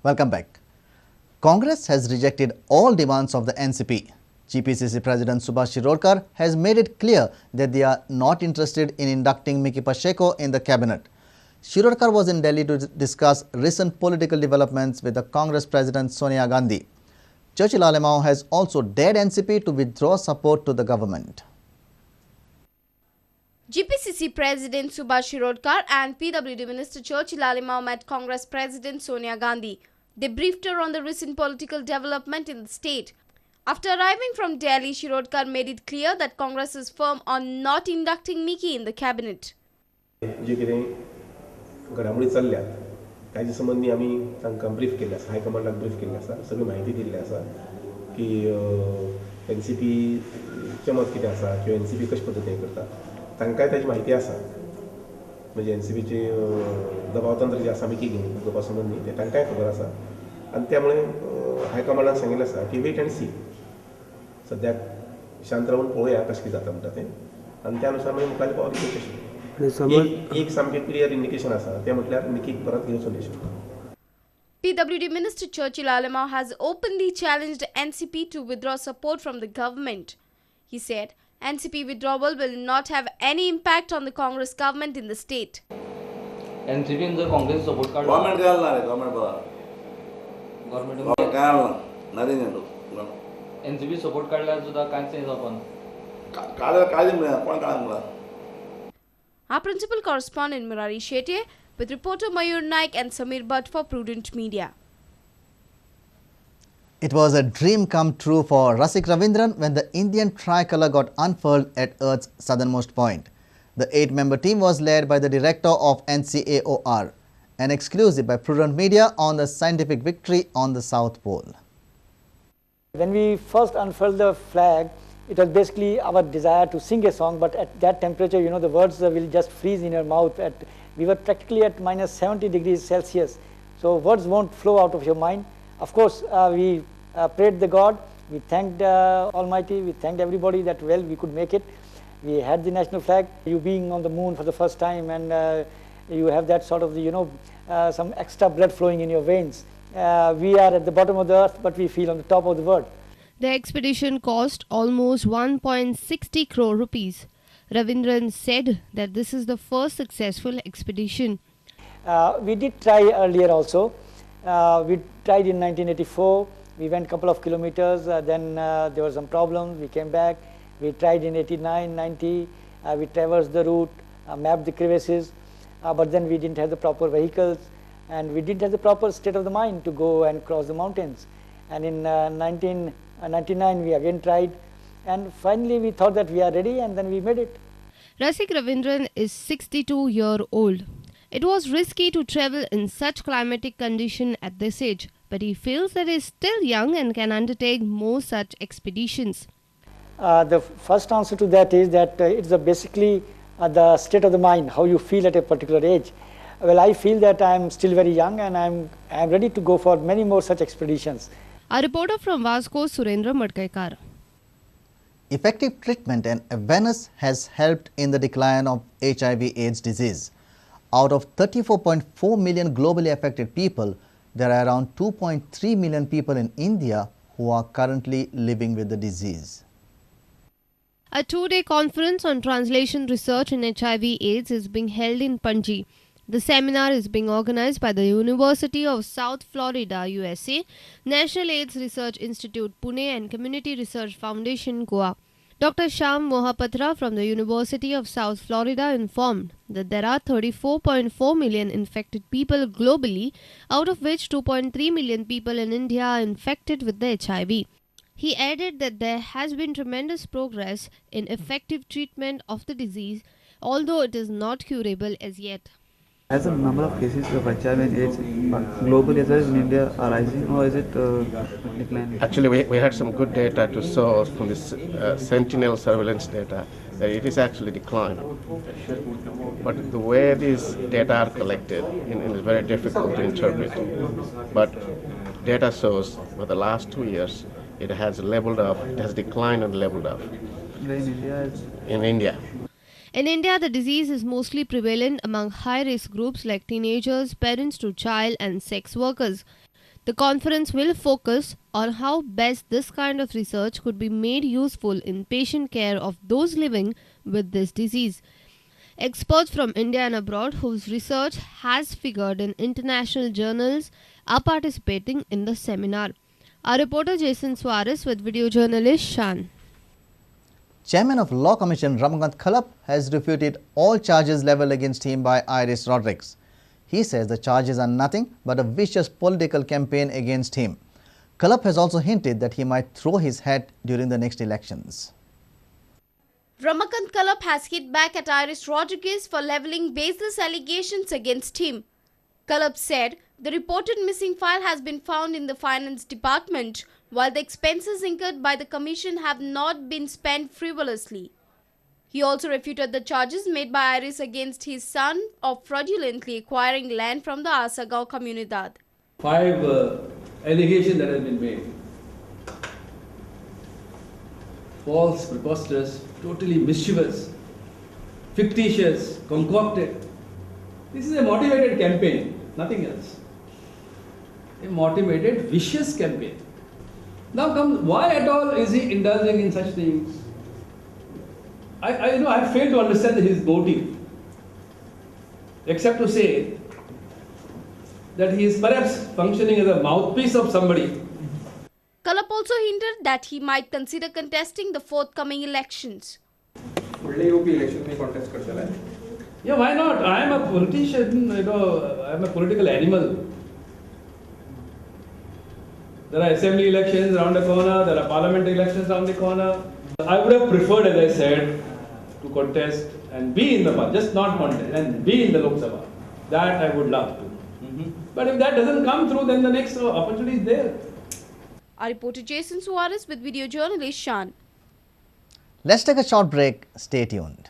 Welcome back. Congress has rejected all demands of the NCP. GPCC President Subhash Shirodkar has made it clear that they are not interested in inducting Miki Pacheco in the cabinet. Shirodkar was in Delhi to discuss recent political developments with the Congress President Sonia Gandhi. Churchill Alemao has also dared NCP to withdraw support to the government. GPCC President Subhash Shirodkar and PWD Minister Churchill Alemao met Congress President Sonia Gandhi. They briefed her on the recent political development in the state. After arriving from Delhi, Shirodkar made it clear that Congress is firm on not inducting Miki in the cabinet. जे कितें घडामोडी चल्ल्यात ताजे संबंधी आमी तांकां brief केल्लें आसा हायकमांडाक brief केल्लें आसा सगळी म्हायती दिल्ली आसा की एनसीपीचें मत कितें आसा किंवा एनसीपी कशे पद्दतीन करता तांकांय ताजी म्हायती आसा म्हणजे एनसीपीची दबावतंत्र जे आसा मिकी घेवपा संबंधी ते तांकांय खबर आसा आनी त्यामुळे हायकमांडान सांगिल्लें आसा की वेट एंड सी सद्याक शांत रावन पळोवया कशें कितें जाता म्हणटा तें आनी त्या अनुसार मागीर मुखाल्ली पावल घेवची कशी एक सामकें क्लियर इंडिकेशन आसा तें म्हटल्यार मिकीक परत घेवचो न्ही. PWD Minister Churchill Alemao has openly challenged NCP to withdraw support from the government. He said NCP withdrawal will not have any impact on the Congress government in the state. NCP in the Congress support card. Government NCP support card la suda काय say आपण. Our principal correspondent Murari Shetye with reporter Mayur Naik and Samir Bhatt for Prudent Media. It was a dream come true for Rasik Ravindran when the Indian tricolour got unfurled at Earth's southernmost point. The 8-member team was led by the director of NCAOR, an exclusive by Prudent Media on the scientific victory on the South Pole. When we first unfurled the flag, it was basically our desire to sing a song, but at that temperature, you know, the words will just freeze in your mouth. We were practically at minus 70 degrees Celsius, so words won't flow out of your mind. Of course, we prayed the God, we thanked Almighty, we thanked everybody that, well, we could make it. We had the national flag. You being on the moon for the first time and you have that sort of, some extra blood flowing in your veins. We are at the bottom of the earth, but we feel on the top of the world. The expedition cost almost 1.60 crore rupees. Ravindran said that this is the first successful expedition. We did try earlier also. We tried in 1984. We went a couple of kilometers. Then there were some problems. We came back. We tried in 89, 90. We traversed the route, mapped the crevasses. But then we didn't have the proper vehicles. And we didn't have the proper state of the mind to go and cross the mountains. And in 1999, we again tried. And finally, we thought that we are ready, and then we made it. Rasik Ravindran is 62-year-old. It was risky to travel in such climatic condition at this age, but he feels that he is still young and can undertake more such expeditions. The first answer to that is that it's basically the state of the mind, how you feel at a particular age. Well, I feel that I am still very young and I am ready to go for many more such expeditions. A reporter from Vasco, Surendra Madkaikar. Effective treatment and awareness has helped in the decline of HIV/AIDS disease. Out of 34.4 million globally affected people, there are around 2.3 million people in India who are currently living with the disease. A 2-day conference on translation research in HIV/AIDS is being held in Panji. The seminar is being organized by the University of South Florida, USA, National AIDS Research Institute, Pune and Community Research Foundation, Goa. Dr. Shyam Mohapatra from the University of South Florida informed that there are 34.4 million infected people globally, out of which 2.3 million people in India are infected with the HIV. He added that there has been tremendous progress in effective treatment of the disease, although it is not curable as yet. Has the number of cases of HIV and AIDS globally as well as in India are rising, or is it declining? Actually, we had some good data to source from this Sentinel surveillance data that it is actually declining. But the way these data are collected is very difficult to interpret. But data shows for the last 2 years it has leveled off, it has declined and leveled off. In India. In India, the disease is mostly prevalent among high-risk groups like teenagers, parents to child and sex workers. The conference will focus on how best this kind of research could be made useful in patient care of those living with this disease. Experts from India and abroad whose research has figured in international journals are participating in the seminar. Our reporter Jason Suarez with video journalist Shan. Chairman of Law Commission Ramakant Khalap has refuted all charges levelled against him by Iris Rodrigues. He says the charges are nothing but a vicious political campaign against him. Khalap has also hinted that he might throw his hat during the next elections. Ramakant Khalap has hit back at Iris Rodrigues for levelling baseless allegations against him. Khalap said the reported missing file has been found in the finance department, while the expenses incurred by the commission have not been spent frivolously. He also refuted the charges made by Iris against his son of fraudulently acquiring land from the Asagaon Comunidad. 5 allegations that have been made. False, preposterous, totally mischievous, fictitious, concocted. This is a motivated campaign, nothing else. A motivated, vicious campaign. Now comes, why at all is he indulging in such things? I fail to understand his motive, except to say that he is perhaps functioning as a mouthpiece of somebody. Khalap also hinted that he might consider contesting the forthcoming elections. Yeah, why not? I am a politician, I am a political animal. There are assembly elections around the corner, there are parliamentary elections around the corner. I would have preferred, as I said, to contest and be in the parliament, just not contest, and be in the Lok Sabha. That I would love to. But if that doesn't come through, then the next opportunity is there. Our reporter Jason Suarez with video journalist Shan. Let's take a short break. Stay tuned.